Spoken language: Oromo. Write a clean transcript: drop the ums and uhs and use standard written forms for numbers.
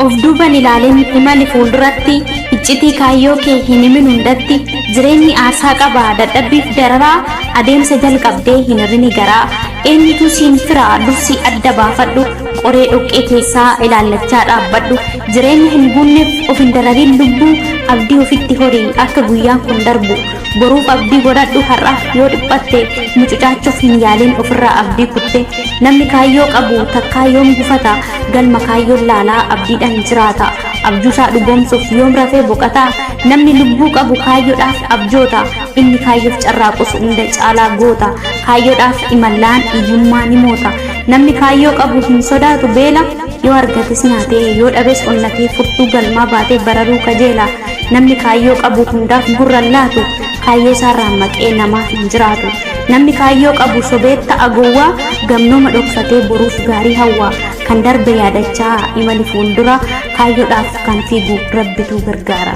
of duuban ilaaleen imali fuulduratti iccitii kaayyoo kee hin himin hundatti jireenyi aarsaa qabaa dadhabbiif dararaa adeemsa jalqabdee hin hirrini garaa eenyutu siin firaa dursi adda baafadhu qoree dhoqqee keessaa ilaallachaa dhaabbadhu jireenya hin guunneef of hin dararin lubbuu abdii ofitti horii akka guyyaan kun darbu boruuf abdii godhadhu har'aaf yoo dhiphatte mucucaachuuf hin yaalin ofirraa abdii kutte namni kaayyoo qabu takkaa yoom gufata galma kaayyoon laalaa abdiidhaan jiraata abjuusaa dhugoomsuuf yoom rafee boqataa namni lubbuu qabu kaayyoodhaaf abjoota inni kaayyoof carraaqus hunda caalaa goota kaayyoodhaaf imallaan iyyummaa ni moota namni kaayyoo qabu hin sodaatu beela yoo argates nyaatee yoo dhabes onnatee furtuu galmaa baatee bararuu kajeela namni kaayyoo qabu hundaaf gurran laatu kaayyoo isaarraa maqee namaaf hin jiraatu namni kaayyoo qabu sobeetta agowwaa gamnooma dhokfatee boruuf gaarii hawwaa kan darbe yaadachaa imali fuuldura kaayyoodhaaf kan fiigu rabbitu gargaara.